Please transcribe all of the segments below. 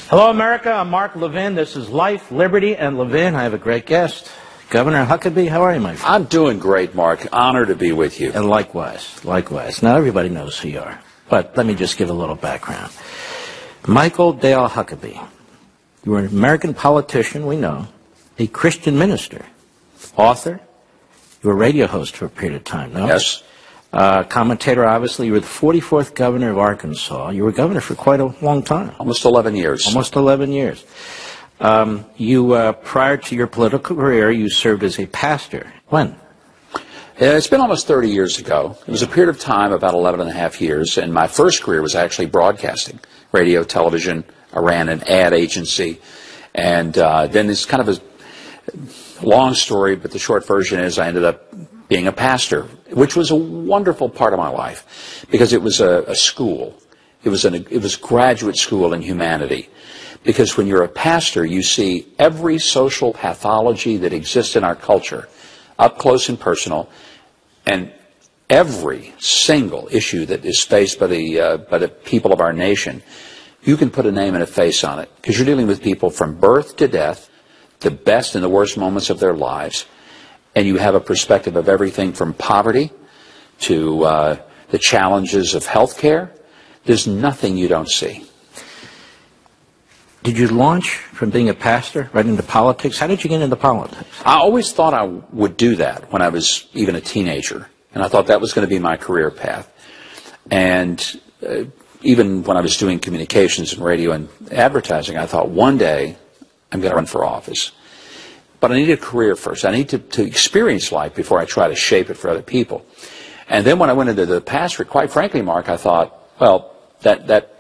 Hello, America. I'm Mark Levin. This is Life, Liberty, and Levin. I have a great guest, Governor Huckabee. How are you, my friend? I'm doing great, Mark. Honored to be with you. And likewise. Now, everybody knows who you are, but let me just give a little background. Michael Dale Huckabee. You were an American politician, we know, a Christian minister, author. You were a radio host for a period of time, no? Yes. Commentator, obviously. You were the 44th governor of Arkansas. You were governor for quite a long time. Almost 11 years. Almost 11 years. Prior to your political career, you served as a pastor. When? It's been almost 30 years ago. It was a period of time, about 11 and a half years, and my first career was actually broadcasting, radio, television. I ran an ad agency, and then it's kind of a long story, but the short version is I ended up being a pastor, which was a wonderful part of my life because it was a school. It was graduate school in humanity. Because when you're a pastor, you see every social pathology that exists in our culture up close and personal, and every single issue that is faced by the people of our nation, you can put a name and a face on it because you're dealing with people from birth to death, the best and the worst moments of their lives. And you have a perspective of everything from poverty to the challenges of health care. There's nothing you don't see. Did you launch from being a pastor right into politics? How did you get into politics? I always thought I would do that when I was even a teenager. And I thought that was going to be my career path. And even when I was doing communications and radio and advertising, I thought one day I'm going to run for office. But I need a career first. I need to experience life before I try to shape it for other people. And then when I went into the pastorate, quite frankly, Mark, I thought, well, that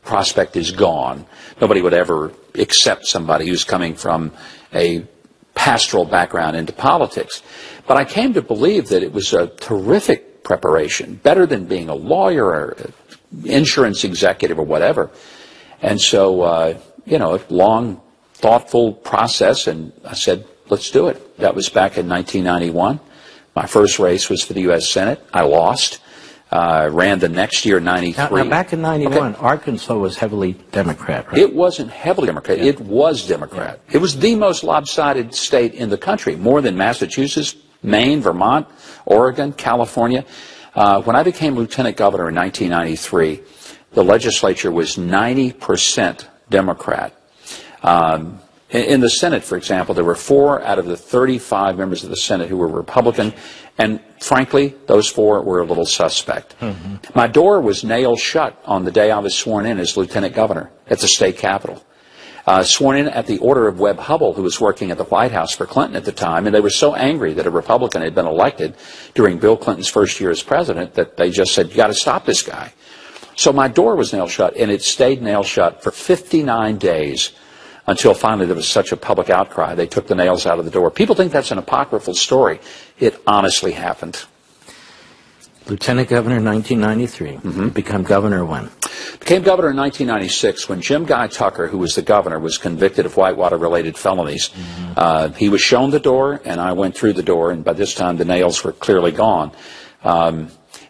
prospect is gone. Nobody would ever accept somebody who's coming from a pastoral background into politics. But I came to believe that it was a terrific preparation, better than being a lawyer or insurance executive or whatever. And so, a long, thoughtful process, and I said, let's do it. That was back in 1991. My first race was for the U.S. Senate. I lost. Ran the next year, 93. Now back in 91, okay. Arkansas was heavily Democrat, right? It wasn't heavily Democrat. Yeah. It was Democrat. Yeah. It was the most lopsided state in the country, more than Massachusetts, Maine, Vermont, Oregon, California. When I became lieutenant governor in 1993, the legislature was 90% Democrat. In the Senate, for example, there were 4 out of the 35 members of the Senate who were Republican, and frankly, those 4 were a little suspect. Mm-hmm. My door was nailed shut on the day I was sworn in as lieutenant governor at the state capitol. Sworn in at the order of Webb Hubbell, who was working at the White House for Clinton at the time, and they were so angry that a Republican had been elected during Bill Clinton's first year as president that they just said, you got to stop this guy. So my door was nailed shut, and it stayed nailed shut for 59 days. Until finally there was such a public outcry, they took the nails out of the door. People think that's an apocryphal story. It honestly happened. Lieutenant Governor in 1993. Mm-hmm. Become governor when? Became governor in 1996 when Jim Guy Tucker, who was the governor, was convicted of Whitewater-related felonies. Mm-hmm. He was shown the door, and I went through the door, and by this time the nails were clearly gone.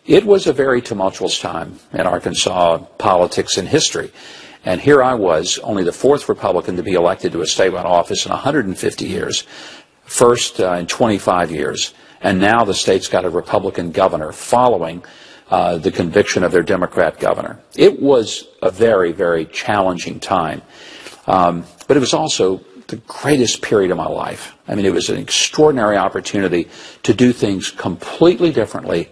It was a very tumultuous time in Arkansas politics and history. And here I was, only the 4th Republican to be elected to a statewide office in 150 years, first in 25 years. And now the state's got a Republican governor following the conviction of their Democrat governor. It was a very, very challenging time. But it was also the greatest period of my life. I mean, it was an extraordinary opportunity to do things completely differently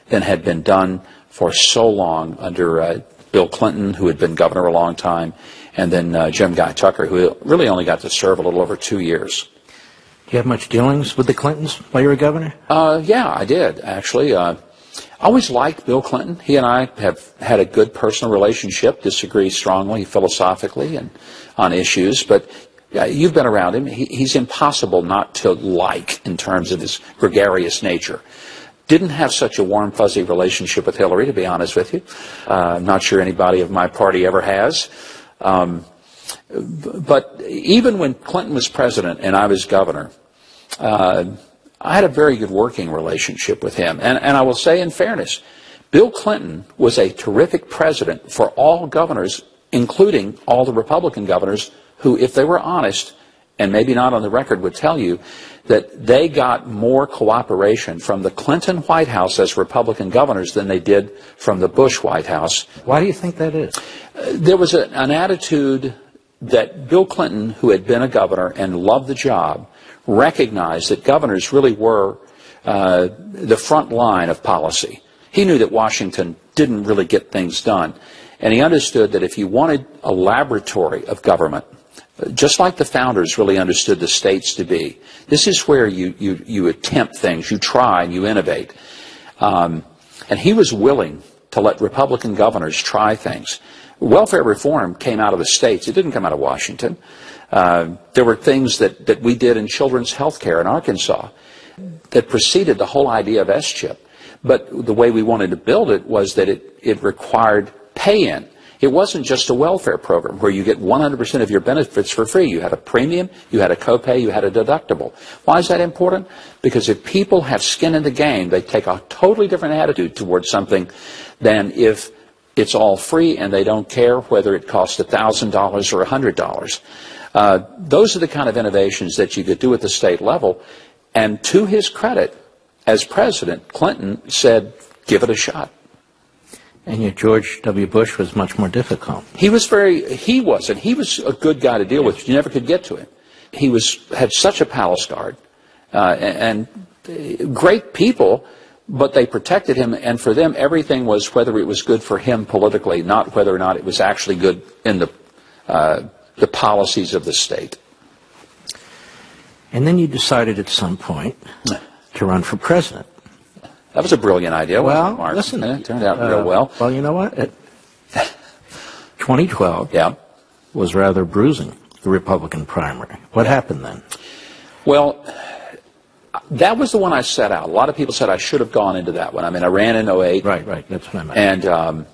than had been done for so long under Bill Clinton, who had been governor a long time, and then Jim Guy Tucker, who really only got to serve a little over 2 years. Do you have much dealings with the Clintons while you were governor? Yeah, I did, actually. I always liked Bill Clinton. He and I have had a good personal relationship, disagree strongly philosophically and on issues, but you've been around him. He's impossible not to like in terms of his gregarious nature. Didn't have such a warm, fuzzy relationship with Hillary, to be honest with you. I'm not sure anybody of my party ever has. But even when Clinton was president and I was governor, I had a very good working relationship with him. And I will say in fairness, Bill Clinton was a terrific president for all governors including all the Republican governors who, if they were honest, and maybe not on the record, would tell you that they got more cooperation from the Clinton White House as Republican governors than they did from the Bush White House. Why do you think that is? There was an attitude that Bill Clinton, who had been a governor and loved the job, recognized that governors really were the front line of policy. He knew that Washington didn't really get things done. And he understood that if you wanted a laboratory of government, just like the founders really understood the states to be, this is where you attempt things, you try and you innovate. And he was willing to let Republican governors try things. Welfare reform came out of the states. It didn't come out of Washington. There were things that we did in children's health care in Arkansas that preceded the whole idea of S-chip. But the way we wanted to build it was that it required pay-in. It wasn't just a welfare program where you get 100% of your benefits for free. You had a premium, you had a copay, you had a deductible. Why is that important? Because if people have skin in the game, they take a totally different attitude towards something than if it's all free and they don't care whether it costs $1,000 or $100. Those are the kind of innovations that you could do at the state level. And to his credit, as president, Clinton said, give it a shot. And yet George W. Bush was much more difficult. He was a good guy to deal with. You never could get to him. He had such a palace guard and great people, but they protected him, and for them everything was whether it was good for him politically, not whether or not it was actually good in the policies of the state. And then you decided at some point to run for president. That was a brilliant idea. Well, Mark? listen. It turned out real well. Well, you know what? 2012 yeah. was rather bruising, the Republican primary. What happened then? Well, that was the one I set out. A lot of people said I should have gone into that one. I mean, I ran in 2008. Right. That's what I meant. And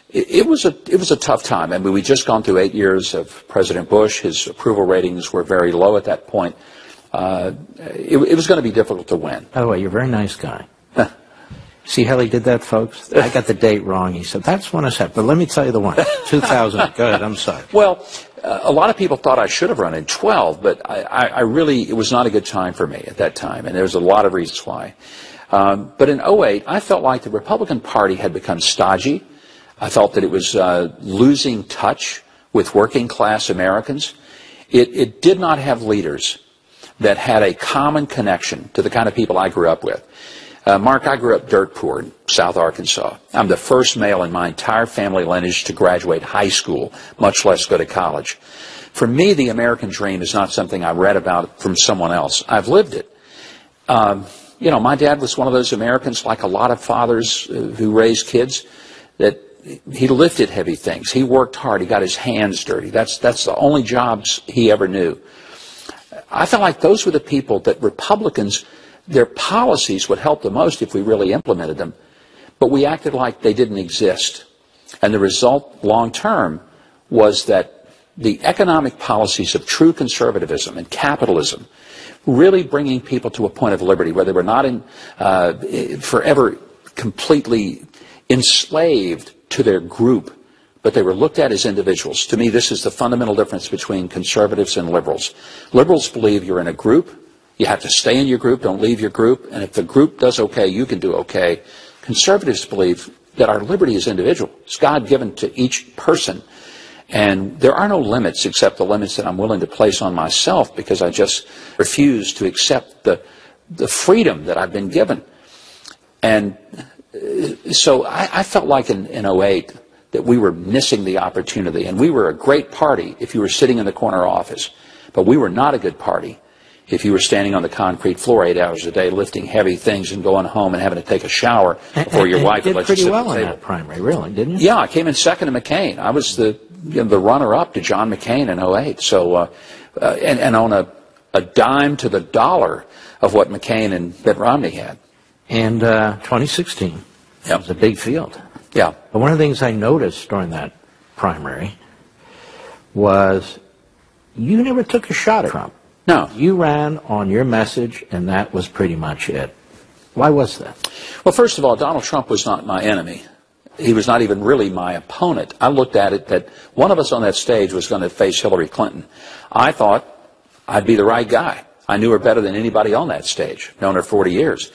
it was a tough time. I mean, we'd just gone through 8 years of President Bush. His approval ratings were very low at that point. It was going to be difficult to win. By the way, you're a very nice guy. See how he did that, folks? I got the date wrong. He said, that's when I said. But let me tell you the one. 2000. Go ahead. I'm sorry. Well, a lot of people thought I should have run in 12, but I really, it was not a good time for me at that time. And there was a lot of reasons why. But in 2008, I felt like the Republican Party had become stodgy. I felt that it was losing touch with working class Americans. It did not have leaders that had a common connection to the kind of people I grew up with. Mark, I grew up dirt poor in South Arkansas. I'm the first male in my entire family lineage to graduate high school, much less go to college. For me, the American dream is not something I read about from someone else. I've lived it. My dad was one of those Americans, like a lot of fathers who raised kids, that he lifted heavy things. He worked hard. He got his hands dirty. That's the only jobs he ever knew. I felt like those were the people that Republicans, their policies would help the most if we really implemented them. But we acted like they didn't exist. And the result, long term, was that the economic policies of true conservatism and capitalism, really bringing people to a point of liberty where they were not forever completely enslaved to their group, but they were looked at as individuals. To me, this is the fundamental difference between conservatives and liberals. Liberals believe you're in a group. You have to stay in your group, don't leave your group, and if the group does okay, you can do okay. Conservatives believe that our liberty is individual. It's God-given to each person, and there are no limits except the limits that I'm willing to place on myself because I just refuse to accept the freedom that I've been given. And so I felt like in 2008 that we were missing the opportunity, and we were a great party if you were sitting in the corner office, but we were not a good party if you were standing on the concrete floor 8 hours a day lifting heavy things and going home and having to take a shower before your wife would let you sit at the table. You did pretty well in that primary, really, didn't you? Yeah, I came in second to McCain. I was the runner-up to John McCain in 2008. So, and on a dime to the dollar of what McCain and Mitt Romney had. And 2016 was a big field. Yeah. But one of the things I noticed during that primary was you never took a shot at Trump. No. You ran on your message, and that was pretty much it. Why was that? Well, first of all, Donald Trump was not my enemy. he was not even really my opponent. I looked at it that one of us on that stage was going to face Hillary Clinton. I thought I'd be the right guy. I knew her better than anybody on that stage, known her 40 years.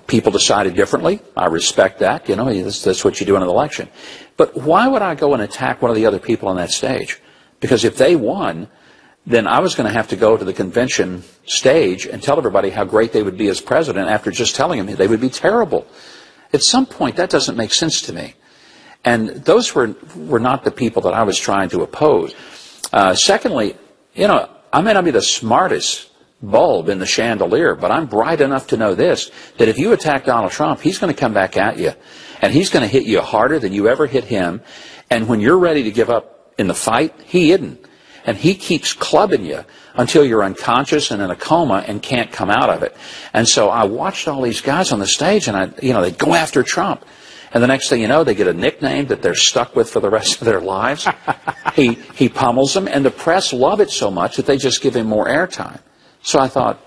People decided differently. I respect that. You know, that's what you do in an election. But why would I go and attack one of the other people on that stage? Because if they won, then I was going to have to go to the convention stage and tell everybody how great they would be as president after just telling them they would be terrible. At some point, that doesn't make sense to me. And those were not the people that I was trying to oppose. Secondly, you know, I may not be the smartest bulb in the chandelier, but I'm bright enough to know this, that if you attack Donald Trump, he's going to come back at you. And he's going to hit you harder than you ever hit him. And when you're ready to give up in the fight, he isn't. And he keeps clubbing you until you're unconscious and in a coma and can't come out of it. And so I watched all these guys on the stage, and they go after Trump. And the next thing you know, they get a nickname that they're stuck with for the rest of their lives. He pummels them, and the press love it so much that they just give him more airtime. So I thought,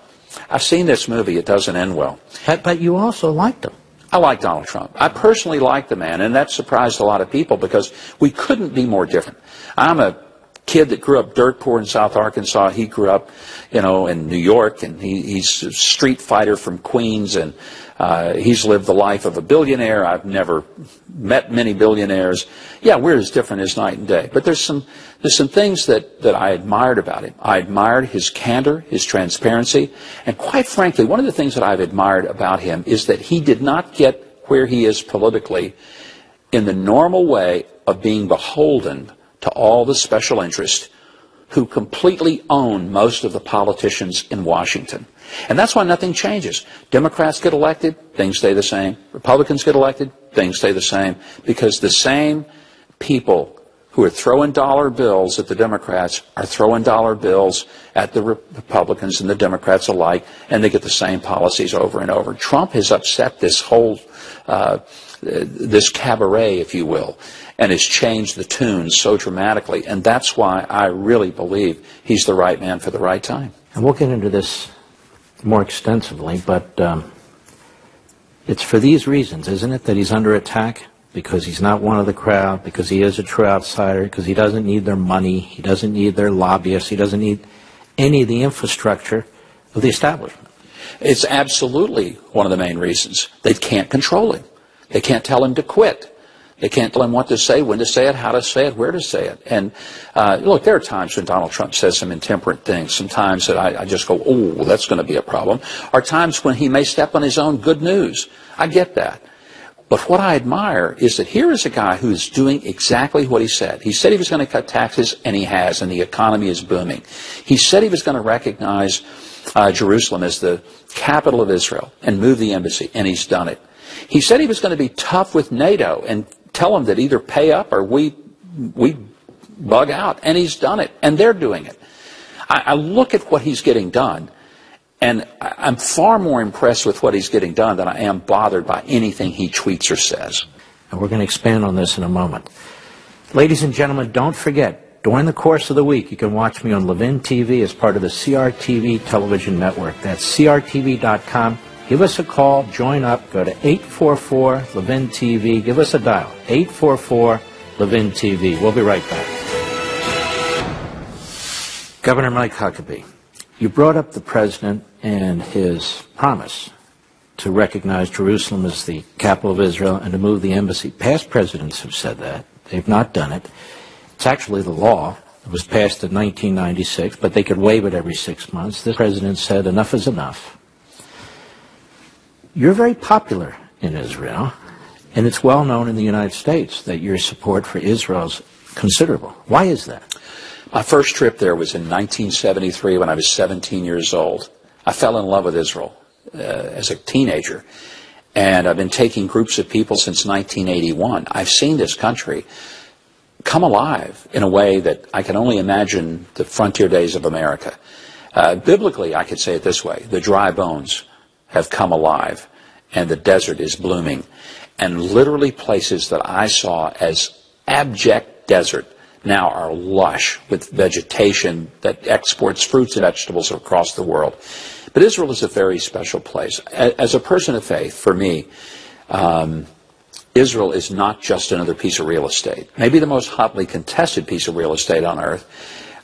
I've seen this movie. It doesn't end well. But you also liked him. I like Donald Trump. I personally like the man, and that surprised a lot of people because we couldn't be more different. I'm a kid that grew up dirt poor in South Arkansas. He grew up, in New York, and he's a street fighter from Queens, and he's lived the life of a billionaire. I've never met many billionaires. Yeah, we're as different as night and day. But there's some things that I admired about him. I admired his candor, his transparency, and quite frankly, one of the things that I've admired about him is that he did not get where he is politically in the normal way of being beholden to all the special interests who completely own most of the politicians in Washington. And that's why nothing changes. Democrats get elected, things stay the same. Republicans get elected, things stay the same. Because the same people who are throwing dollar bills at the Democrats are throwing dollar bills at the Republicans and the Democrats alike, and they get the same policies over and over. Trump has upset this whole, this cabaret, if you will, and has changed the tune so dramatically. And that's why I really believe he's the right man for the right time. And we'll get into this more extensively, but it's for these reasons, isn't it, that he's under attack? Because he's not one of the crowd, because he is a true outsider, because he doesn't need their money, he doesn't need their lobbyists, he doesn't need any of the infrastructure of the establishment. It's absolutely one of the main reasons. They can't control him. They can't tell him to quit. They can't tell him what to say, when to say it, how to say it, where to say it. And look, there are times when Donald Trump says some intemperate things. Sometimes that I just go, oh, that's going to be a problem. Or times when he may step on his own good news. I get that. But what I admire is that here is a guy who is doing exactly what he said. He said he was going to cut taxes, and he has, and the economy is booming. He said he was going to recognize Jerusalem as the capital of Israel and move the embassy, and he's done it. He said he was going to be tough with NATO and tell them that either pay up or we bug out, and he's done it, and they're doing it. I look at what he's getting done, and I'm far more impressed with what he's getting done than I am bothered by anything he tweets or says. And we're going to expand on this in a moment. Ladies and gentlemen, don't forget, during the course of the week, you can watch me on Levin TV as part of the CRTV television network. That's crtv.com. Give us a call, join up, go to 844-LEVIN-TV. Give us a dial, 844-LEVIN-TV. We'll be right back. Governor Mike Huckabee, you brought up the president and his promise to recognize Jerusalem as the capital of Israel and to move the embassy. Past presidents have said that. They've not done it. It's actually the law. It was passed in 1996, but they could waive it every 6 months. This president said enough is enough. You're very popular in Israel, and it's well known in the United States that your support for Israel is considerable. Why is that? My first trip there was in 1973 when I was 17 years old. I fell in love with Israel as a teenager, and I've been taking groups of people since 1981. I've seen this country come alive in a way that I can only imagine the frontier days of America. Biblically, I could say it this way: the dry bones have come alive, and the desert is blooming. And literally places that I saw as abject desert now are lush with vegetation that exports fruits and vegetables across the world. But Israel is a very special place. As a person of faith, for me, Israel is not just another piece of real estate. Maybe the most hotly contested piece of real estate on earth,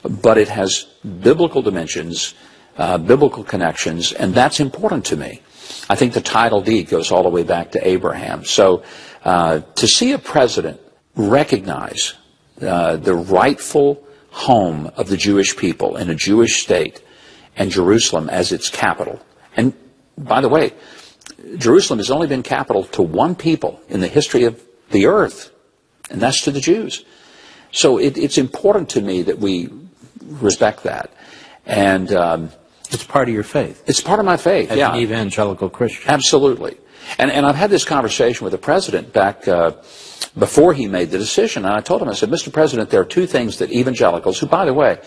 but it has biblical dimensions, biblical connections, and that's important to me. I think the title deed goes all the way back to Abraham. So to see a president recognize the rightful home of the Jewish people in a Jewish state and Jerusalem as its capital. And by the way, Jerusalem has only been capital to one people in the history of the earth, and that's to the Jews. So it's important to me that we respect that. And it's part of your faith. It's part of my faith, as an evangelical Christian. Absolutely. And I've had this conversation with the president back before he made the decision, and I told him, I said, Mr. President, there are two things that evangelicals, who, by the way,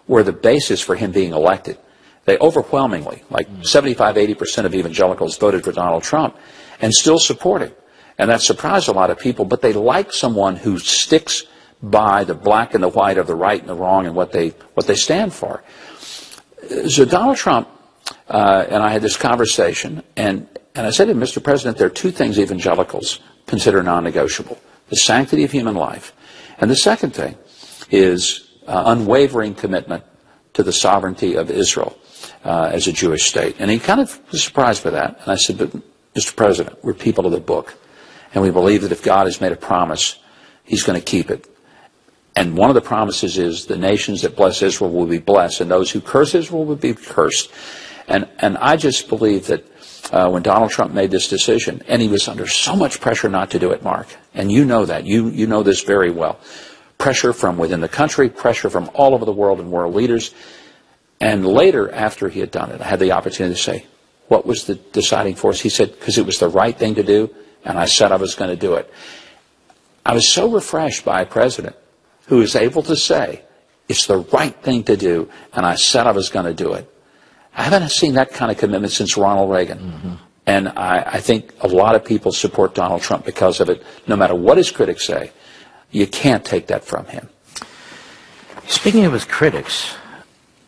were the basis for him being elected. They overwhelmingly, like 75, 80% of evangelicals voted for Donald Trump and still support him. And that surprised a lot of people, but they like someone who sticks by the black and the white of the right and the wrong and what they stand for. So Donald Trump and I had this conversation, and I said to him, Mr. President, there are two things evangelicals consider non-negotiable: the sanctity of human life, and the second thing is unwavering commitment to the sovereignty of Israel as a Jewish state. And he kind of was surprised by that. And I said, but Mr. President, we're people of the book, and we believe that if God has made a promise, he's going to keep it. And one of the promises is the nations that bless Israel will be blessed, and those who curse Israel will be cursed. And I just believe that when Donald Trump made this decision, and he was under so much pressure not to do it, Mark, and you know that. You know this very well. Pressure from within the country, pressure from all over the world and world leaders. And later, after he had done it, I had the opportunity to say, what was the deciding force? He said, because it was the right thing to do, and I said I was going to do it. I was so refreshed by a president who is able to say, it's the right thing to do, and I said I was going to do it. I haven't seen that kind of commitment since Ronald Reagan. Mm-hmm. And I think a lot of people support Donald Trump because of it. No matter what his critics say, you can't take that from him. Speaking of his critics,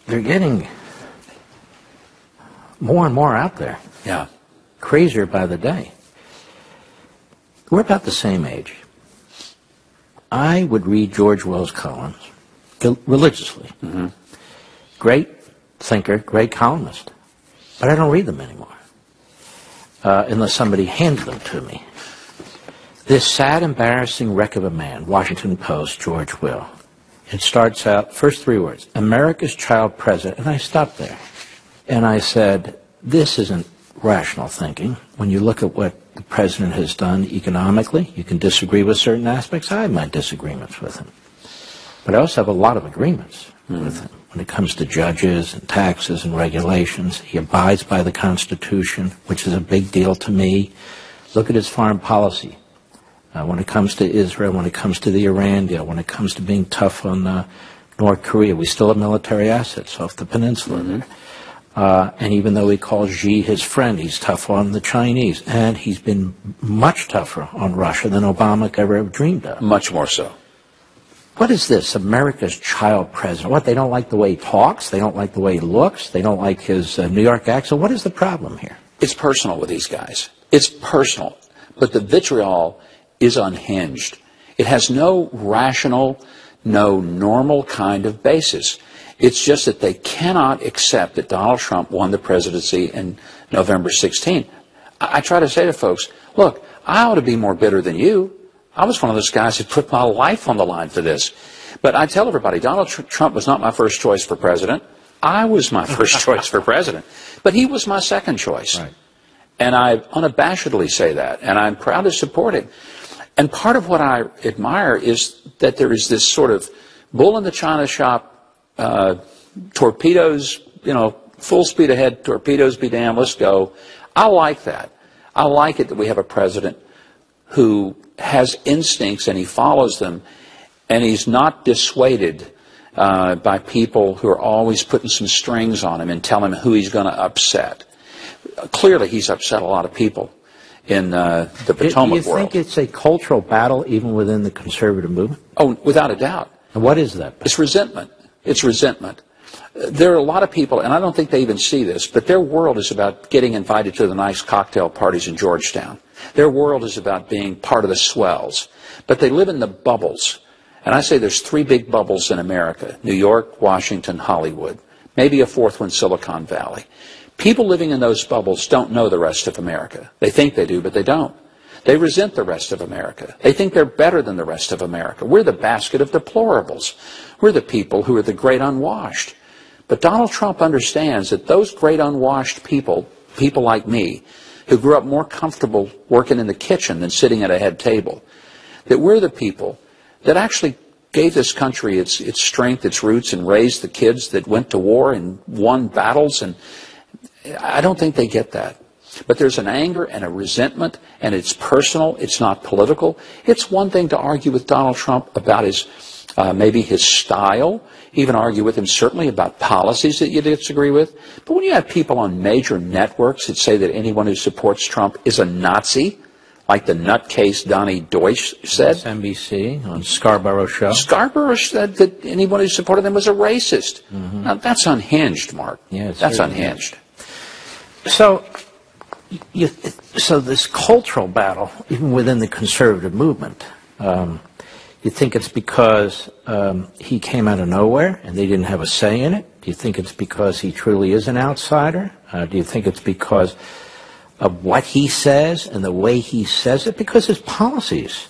they're getting more and more out there. Yeah. Crazier by the day. We're about the same age. I would read George Wells Collins religiously. Mm-hmm. Great thinker, great columnist. But I don't read them anymore. Unless somebody hands them to me. This sad, embarrassing wreck of a man, Washington Post, George Will. It starts out, first three words, America's child president. And I stopped there. And I said, this isn't rational thinking. When you look at what the president has done economically, you can disagree with certain aspects. I have my disagreements with him. But I also have a lot of agreements with him. When it comes to judges and taxes and regulations, he abides by the Constitution, which is a big deal to me. Look at his foreign policy. When it comes to Israel, when it comes to the Iran deal, when it comes to being tough on North Korea, we still have military assets off the peninsula there. And even though he calls Xi his friend, he's tough on the Chinese. And he's been much tougher on Russia than Obama could ever have dreamed of. Much more so. What is this, America's child president? What, they don't like the way he talks? They don't like the way he looks? They don't like his New York accent? What is the problem here? It's personal with these guys. It's personal. But the vitriol is unhinged. It has no rational, no normal kind of basis. It's just that they cannot accept that Donald Trump won the presidency in November 16. I try to say to folks, look, I ought to be more bitter than you. I was one of those guys who put my life on the line for this. But I tell everybody, Donald Trump was not my first choice for president. I was my first choice for president. But he was my second choice. Right. And I unabashedly say that. And I'm proud to support him. And part of what I admire is that there is this sort of bull in the china shop, torpedoes, full speed ahead, torpedoes be damned, let's go. I like that. I like it that we have a president who has instincts and he follows them, and he's not dissuaded by people who are always putting some strings on him and telling him who he's going to upset. Clearly, he's upset a lot of people in the Potomac world. Do you think it's a cultural battle even within the conservative movement? Oh, without a doubt. And what is that? It's resentment. It's resentment. There are a lot of people, and I don't think they even see this, but their world is about getting invited to the nice cocktail parties in Georgetown. Their world is about being part of the swells. But they live in the bubbles. And I say there's three big bubbles in America: New York, Washington, Hollywood. Maybe a fourth one, Silicon Valley. People living in those bubbles don't know the rest of America. They think they do, but they don't. They resent the rest of America. They think they're better than the rest of America. We're the basket of deplorables. We're the people who are the great unwashed. But Donald Trump understands that those great unwashed people, people like me, who grew up more comfortable working in the kitchen than sitting at a head table, that we're the people that actually gave this country its strength, its roots, and raised the kids that went to war and won battles. And I don't think they get that. But there's an anger and a resentment, and it's personal. It's not political. It's one thing to argue with Donald Trump about his maybe his style, even argue with him certainly about policies that you disagree with. But when you have people on major networks that say that anyone who supports Trump is a Nazi, like the nutcase Donnie Deutsch said. NBC on Scarborough Show. Scarborough said that anyone who supported him was a racist. Mm-hmm. Now, that's unhinged, Mark. Yeah, that's unhinged. So this cultural battle, even within the conservative movement, you think it's because he came out of nowhere and they didn't have a say in it? Do you think it's because he truly is an outsider? Do you think it's because of what he says and the way he says it? Because his policies,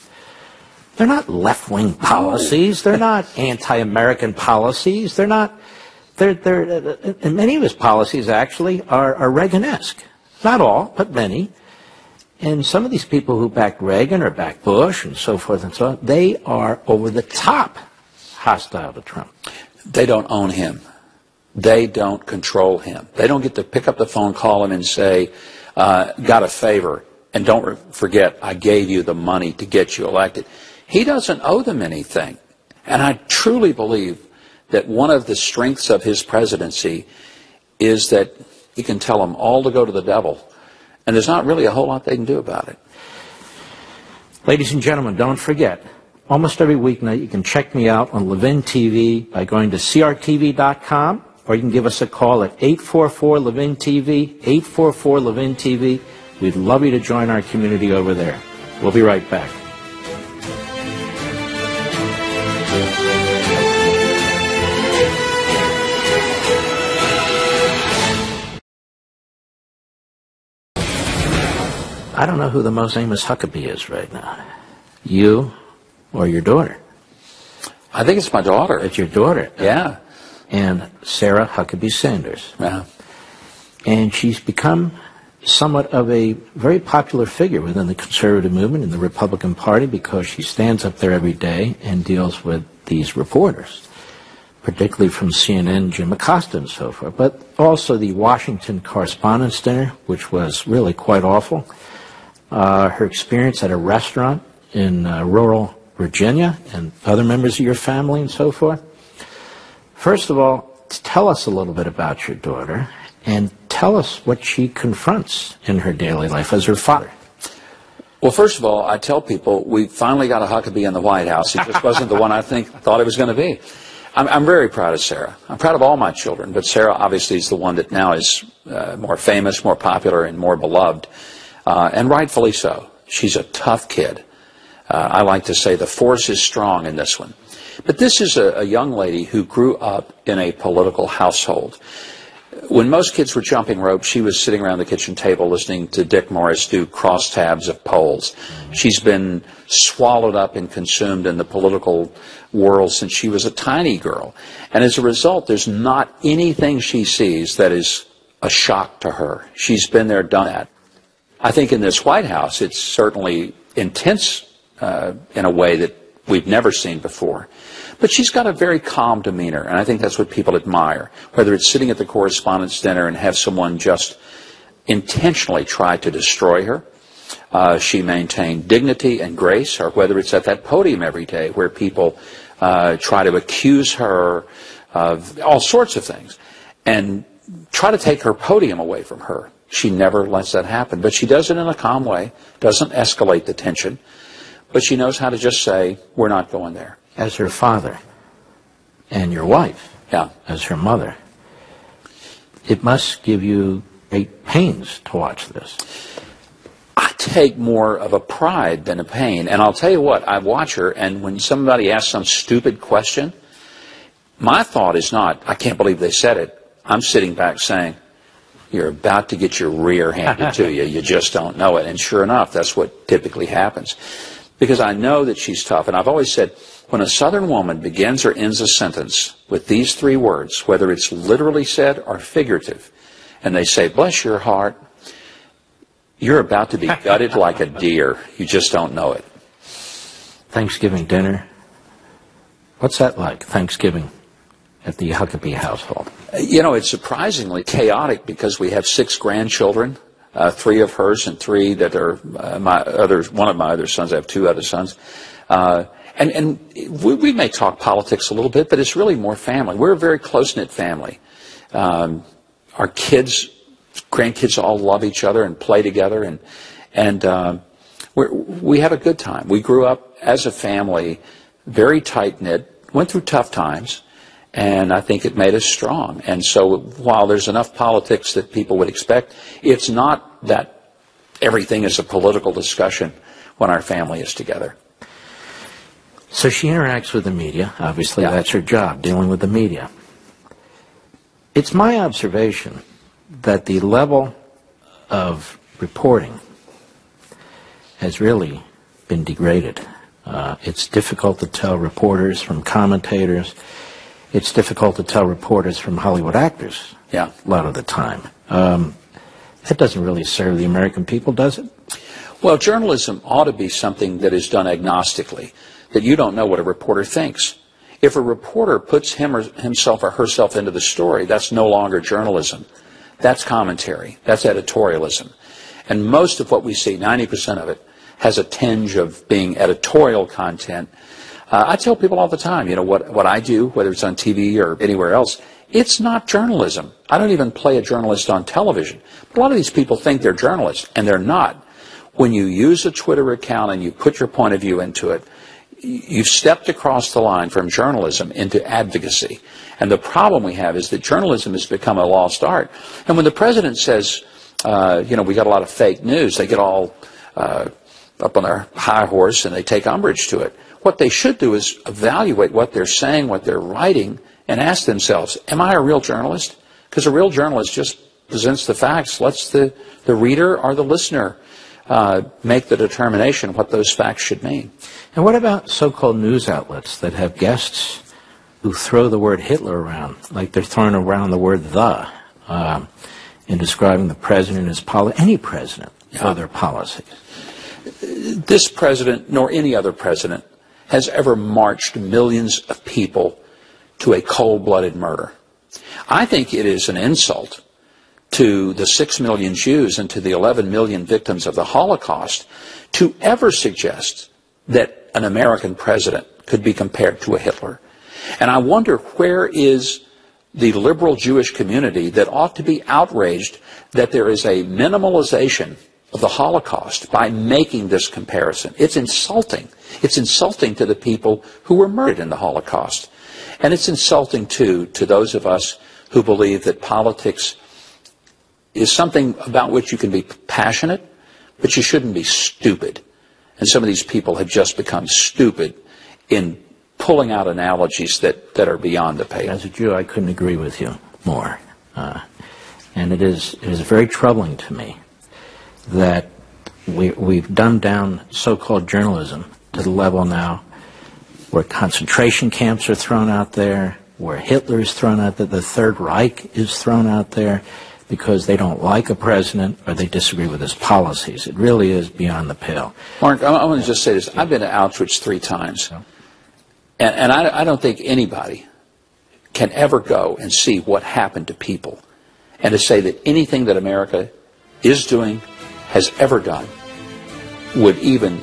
they're not left-wing policies. They're not anti-American policies. They're not. And many of his policies actually are Reagan-esque. Not all, but many. And some of these people who backed Reagan or backed Bush and so forth and so on, they are over the top hostile to Trump. They don't own him. They don't control him. They don't get to pick up the phone, call him, and say, got a favor, and don't forget, I gave you the money to get you elected. He doesn't owe them anything. And I truly believe that one of the strengths of his presidency is that he can tell them all to go to the devil. And there's not really a whole lot they can do about it. Ladies and gentlemen, don't forget, almost every weeknight you can check me out on Levin TV by going to crtv.com, or you can give us a call at 844-LEVIN-TV, 844-LEVIN-TV. We'd love you to join our community over there. We'll be right back. I don't know who the most famous Huckabee is right now. You or your daughter? I think it's my daughter. It's your daughter. Yeah. And Sarah Huckabee Sanders. Yeah. And she's become somewhat of a very popular figure within the conservative movement in the Republican Party because she stands up there every day and deals with these reporters, particularly from CNN, Jim Acosta and so forth, but also the Washington Correspondents' Dinner, which was really quite awful. Her experience at a restaurant in rural Virginia and other members of your family and so forth. First of all, tell us a little bit about your daughter and tell us what she confronts in her daily life as her father. Well, first of all, I tell people we finally got a Huckabee in the White House. He just wasn't the one I thought it was going to be. I'm very proud of Sarah. I'm proud of all my children, but Sarah obviously is the one that now is more famous, more popular, and more beloved. And rightfully so. She's a tough kid. I like to say the force is strong in this one. But this is a young lady who grew up in a political household. When most kids were jumping rope, she was sitting around the kitchen table listening to Dick Morris do crosstabs of polls. She's been swallowed up and consumed in the political world since she was a tiny girl. And as a result, there's not anything she sees that is a shock to her. She's been there, done that. I think in this White House, it's certainly intense in a way that we've never seen before. But she's got a very calm demeanor, and I think that's what people admire. Whether it's sitting at the Correspondents' Dinner and have someone just intentionally try to destroy her, she maintained dignity and grace, or whether it's at that podium every day where people try to accuse her of all sorts of things and try to take her podium away from her. She never lets that happen. But she does it in a calm way, doesn't escalate the tension, but she knows how to just say, we're not going there. As her father and your wife, yeah, as her mother, it must give you great pains to watch this. I take more of a pride than a pain. And I'll tell you what, I watch her, and when somebody asks some stupid question, my thought is not, I can't believe they said it. I'm sitting back saying, you're about to get your rear handed to you. You just don't know it. And sure enough, that's what typically happens. Because I know that she's tough. And I've always said, when a Southern woman begins or ends a sentence with these three words, whether it's literally said or figurative, and they say, bless your heart, you're about to be gutted like a deer. You just don't know it. Thanksgiving dinner. What's that like, Thanksgiving at the Huckabee household? You know, it's surprisingly chaotic because we have 6 grandchildren, 3 of hers and 3 that are one of my other sons. I have 2 other sons. And we may talk politics a little bit, but it's really more family. We're a very close-knit family. Our kids, grandkids all love each other and play together, and we have a good time. We grew up as a family, very tight-knit, went through tough times, and I think it made us strong. And so while there's enough politics that people would expect, it's not that everything is a political discussion when our family is together. So she interacts with the media. Obviously, Yeah. That's her job, dealing with the media. It's my observation that the level of reporting has really been degraded. It's difficult to tell reporters from commentators. It's difficult to tell reporters from Hollywood actors Yeah. a lot of the time. That doesn't really serve the American people, does it? Well, journalism ought to be something that is done agnostically, that you don't know what a reporter thinks. If a reporter puts himself or herself into the story, that's no longer journalism. That's commentary. That's editorialism. And most of what we see, 90% of it, has a tinge of being editorial content. I tell people all the time, you know, what I do, whether it's on TV or anywhere else, it's not journalism. I don't even play a journalist on television. But a lot of these people think they're journalists, and they're not. When you use a Twitter account and you put your point of view into it, you've stepped across the line from journalism into advocacy. And the problem we have is that journalism has become a lost art. And when the president says, you know, we got a lot of fake news, they get all up on their high horse and they take umbrage to it. What they should do is evaluate what they're saying, what they're writing, and ask themselves, am I a real journalist? Because a real journalist just presents the facts, lets the reader or the listener make the determination what those facts should mean. And what about so-called news outlets that have guests who throw the word Hitler around, like they're throwing around the word "the" in describing the president as any president for their policies? This president, nor any other president, has ever marched millions of people to a cold-blooded murder. I think it is an insult to the 6 million Jews and to the 11 million victims of the Holocaust to ever suggest that an American president could be compared to a Hitler. And I wonder, where is the liberal Jewish community that ought to be outraged that there is a minimalization of the Holocaust by making this comparison? It's insulting. It's insulting to the people who were murdered in the Holocaust. And it's insulting, too, to those of us who believe that politics is something about which you can be passionate, but you shouldn't be stupid. And some of these people have just become stupid in pulling out analogies that are beyond the pale. As a Jew, I couldn't agree with you more. And it is very troubling to me that we've dumbed down so-called journalism to the level now where concentration camps are thrown out there, where Hitler is thrown out there, the Third Reich is thrown out there because they don't like a president or they disagree with his policies. It really is beyond the pale. Mark, I want to just say this. I've been to Auschwitz 3 times, and I don't think anybody can ever go and see what happened to people and to say that anything that America is doing, has ever done, would even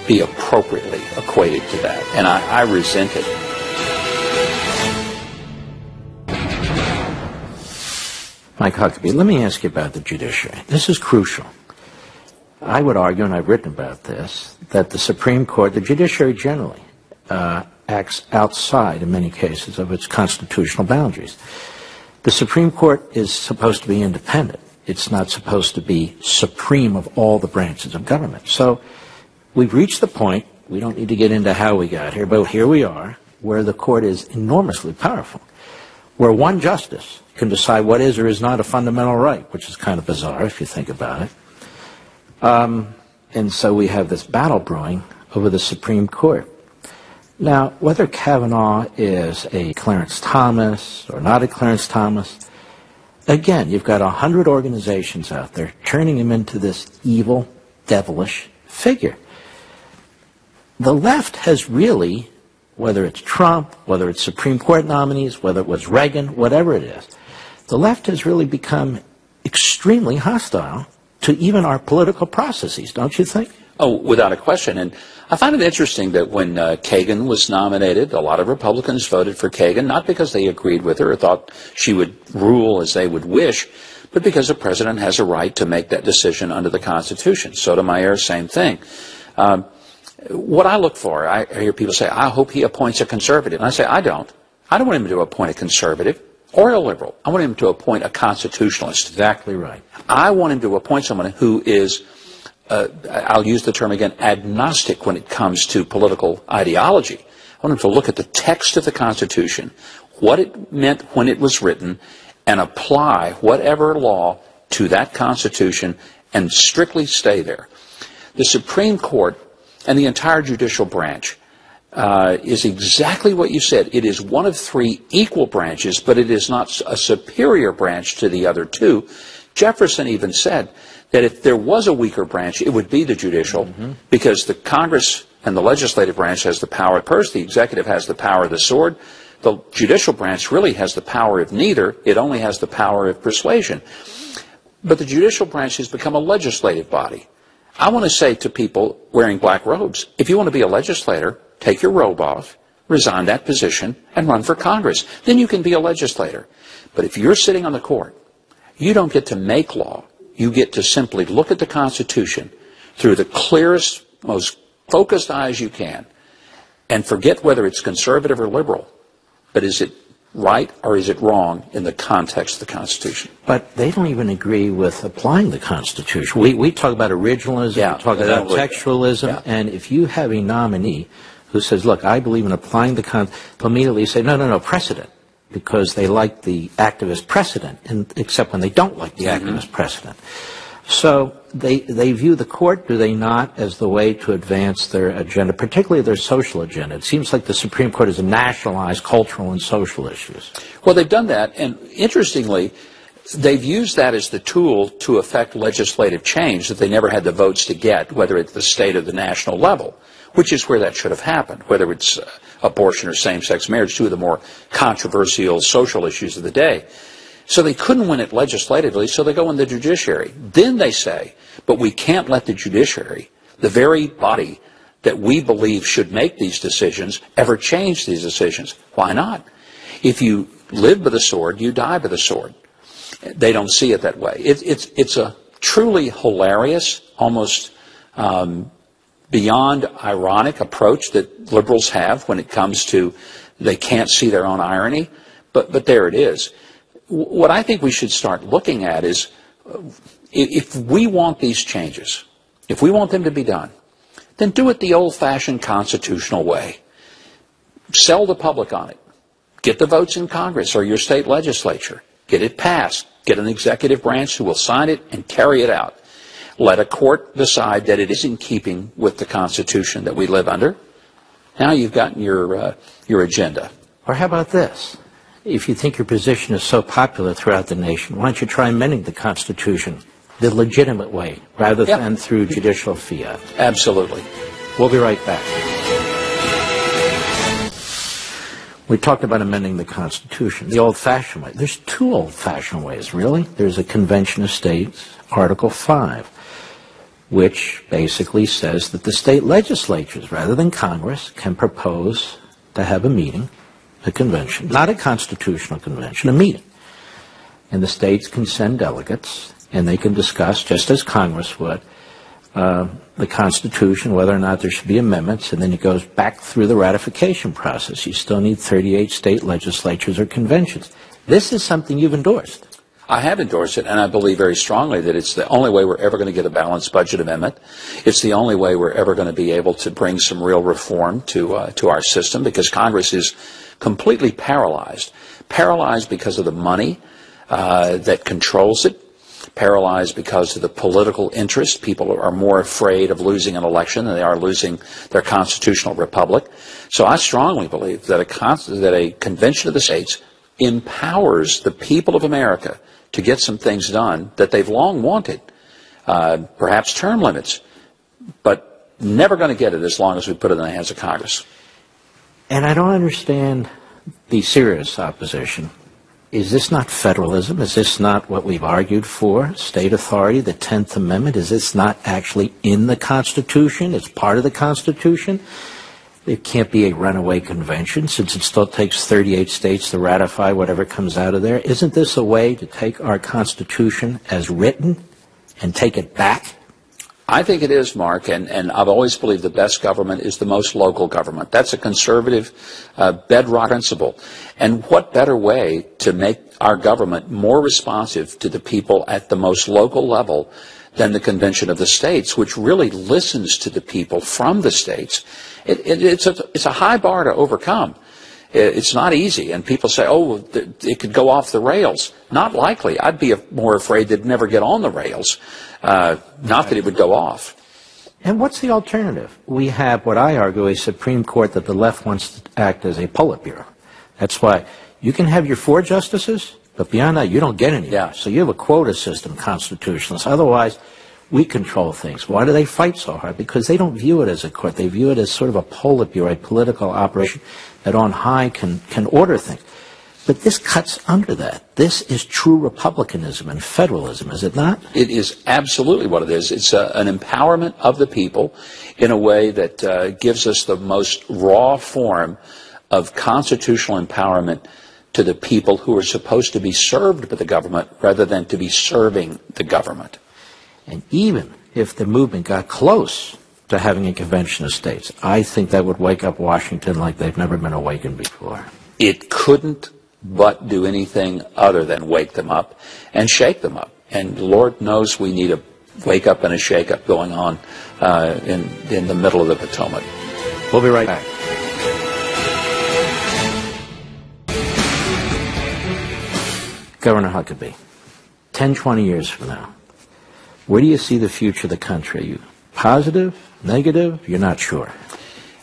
be appropriately equated to that. And I resent it. Mike Huckabee, let me ask you about the judiciary. This is crucial. I would argue, and I've written about this, that the Supreme Court, the judiciary generally, acts outside, in many cases, of its constitutional boundaries. The Supreme Court is supposed to be independent. It's not supposed to be supreme of all the branches of government. So we've reached the point, we don't need to get into how we got here, but here we are, where the court is enormously powerful, where one justice can decide what is or is not a fundamental right, which is kind of bizarre if you think about it. And so we have this battle brewing over the Supreme Court. Now, whether Kavanaugh is a Clarence Thomas or not a Clarence Thomas, again, you've got 100 organizations out there turning him into this evil, devilish figure. The left has really, whether it's Trump, whether it's Supreme Court nominees, whether it was Reagan, whatever it is, the left has really become extremely hostile to even our political processes, don't you think? Oh, without a question. And I find it interesting that when Kagan was nominated, a lot of Republicans voted for Kagan, not because they agreed with her or thought she would rule as they would wish, but because the president has a right to make that decision under the Constitution. Sotomayor, same thing. What I look for, I hear people say, I hope he appoints a conservative. And I say, I don't. I don't want him to appoint a conservative or a liberal. I want him to appoint a constitutionalist. Exactly right. I want him to appoint someone who is, I'll use the term again, agnostic when it comes to political ideology. I want him to look at the text of the Constitution, what it meant when it was written, and apply whatever law to that Constitution and strictly stay there. The Supreme Court and the entire judicial branch is exactly what you said. It is one of three equal branches, but it is not a superior branch to the other two. Jefferson even said that if there was a weaker branch, it would be the judicial, because the Congress and the legislative branch has the power of the purse, the executive has the power of the sword. The judicial branch really has the power of neither. It only has the power of persuasion. But the judicial branch has become a legislative body. I want to say to people wearing black robes, if you want to be a legislator, take your robe off, resign that position, and run for Congress. Then you can be a legislator. But if you're sitting on the court, you don't get to make law. You get to simply look at the Constitution through the clearest, most focused eyes you can and forget whether it's conservative or liberal. But is it right or is it wrong in the context of the Constitution? But they don't even agree with applying the Constitution. We talk about originalism, we talk about textualism, and if you have a nominee who says, look, I believe in applying the Constitution, they'll immediately say, no, precedent, because they like the activist precedent, except when they don't like the activist precedent. So they view the court, do they not, as the way to advance their agenda, particularly their social agenda. It seems like the Supreme Court has nationalized cultural and social issues. Well, they've done that, and interestingly, they've used that as the tool to affect legislative change that they never had the votes to get, whether it's the state or the national level, which is where that should have happened, whether it's abortion or same-sex marriage, two of the more controversial social issues of the day. So they couldn't win it legislatively, so they go in the judiciary. Then they say, but we can't let the judiciary, the very body that we believe should make these decisions, ever change these decisions. Why not? If you live by the sword, you die by the sword. They don't see it that way. It's a truly hilarious, almost beyond ironic approach that liberals have when it comes to they can't see their own irony, but there it is. What I think we should start looking at is if we want these changes, if we want them to be done, then do it the old-fashioned constitutional way. Sell the public on it. Get the votes in Congress or your state legislature. Get it passed. Get an executive branch who will sign it and carry it out. Let a court decide that it is in keeping with the Constitution that we live under. Now you've gotten your agenda. Or how about this? If you think your position is so popular throughout the nation, why don't you try amending the Constitution the legitimate way rather than through judicial fiat? Absolutely. We'll be right back. We talked about amending the Constitution, the old-fashioned way. There's two old-fashioned ways, really. There's a Convention of States, Article 5, which basically says that the state legislatures, rather than Congress, can propose to have a meeting, a convention, not a constitutional convention, a meeting. And the states can send delegates, and they can discuss, just as Congress would, the Constitution, whether or not there should be amendments, and then it goes back through the ratification process. You still need 38 state legislatures or conventions. This is something you've endorsed. I have endorsed it, and I believe very strongly that it's the only way we're ever going to get a balanced budget amendment. It's the only way we're ever going to be able to bring some real reform to our system, because Congress is completely paralyzed because of the money that controls it, paralyzed because of the political interest. People are more afraid of losing an election than they are losing their constitutional republic. So I strongly believe that a convention of the states empowers the people of America to get some things done that they've long wanted, perhaps term limits, but never going to get it as long as we put it in the hands of Congress. And I don't understand the serious opposition. Is this not federalism? Is this not what we've argued for? State authority, the 10th Amendment, is this not actually in the Constitution? It's part of the Constitution. It can't be a runaway convention, since it still takes 38 states to ratify whatever comes out of there. Isn't this a way to take our Constitution as written and take it back? I think it is, Mark, and I've always believed the best government is the most local government. That's a conservative bedrock principle. And what better way to make our government more responsive to the people at the most local level than the Convention of the States, which really listens to the people from the states. It's a high bar to overcome. It's not easy, and people say, oh, it could go off the rails. Not likely. I'd be more afraid they'd never get on the rails, not that it would go off. And what's the alternative? We have what I argue a Supreme Court that the left wants to act as a Politburo. That's why you can have your 4 justices, but beyond that, you don't get any. Yeah. So you have a quota system, constitutionalists. Otherwise, we control things. Why do they fight so hard? Because they don't view it as a court. They view it as sort of a Politburo, a political operation that on high can order things. But this cuts under that. This is true republicanism and federalism, is it not? It is absolutely what it is. It's an empowerment of the people in a way that gives us the most raw form of constitutional empowerment to the people who are supposed to be served by the government rather than to be serving the government. And even if the movement got close to having a convention of states, I think that would wake up Washington like they've never been awakened before. It couldn't but do anything other than wake them up and shake them up. And Lord knows we need a wake-up and a shake-up going on in the middle of the Potomac. We'll be right back. Governor Huckabee, 10, 20 years from now, where do you see the future of the country? Are you positive, negative? You're not sure.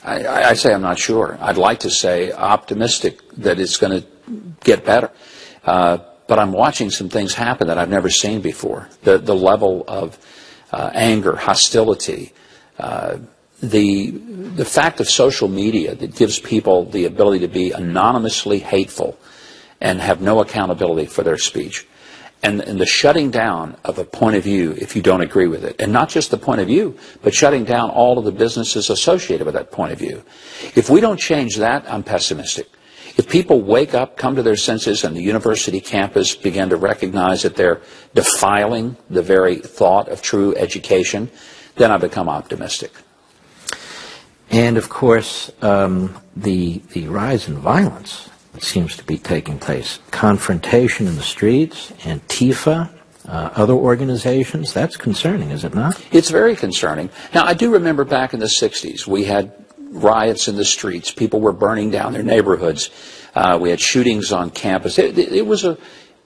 I say I'm not sure. I'd like to say optimistic that it's going to get better. But I'm watching some things happen that I've never seen before. The level of anger, hostility, the fact of social media that gives people the ability to be anonymously hateful and have no accountability for their speech. And the shutting down of a point of view if you don't agree with it. And not just the point of view, but shutting down all of the businesses associated with that point of view. If we don't change that, I'm pessimistic. If people wake up, come to their senses, and the university campus begin to recognize that they're defiling the very thought of true education, then I become optimistic. And, of course, the rise in violence seems to be taking place. Confrontation in the streets, Antifa, other organizations, that's concerning, is it not? It's very concerning. Now, I do remember back in the 60s, we had riots in the streets. People were burning down their neighborhoods. We had shootings on campus. It was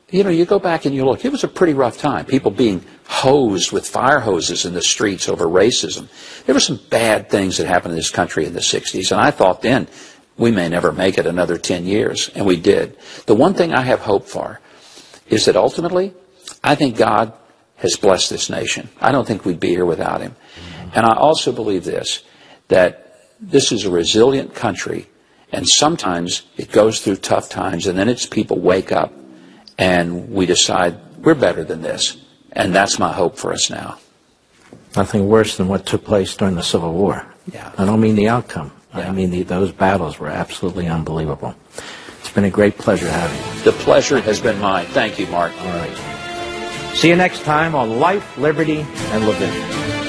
you go back and you look, it was a pretty rough time. People being hosed with fire hoses in the streets over racism. There were some bad things that happened in this country in the 60s, and I thought then, we may never make it another 10 years, and we did. The one thing I have hope for is that ultimately, I think God has blessed this nation. I don't think we'd be here without him. And I also believe this, that this is a resilient country, and sometimes it goes through tough times, and then its people wake up, and we decide we're better than this. And that's my hope for us now. Nothing worse than what took place during the Civil War. Yeah. I don't mean the outcome. Yeah. I mean, those battles were absolutely unbelievable. It's been a great pleasure having you. The pleasure has been mine. Thank you, Mark. All right. See you next time on Life, Liberty, and Levin.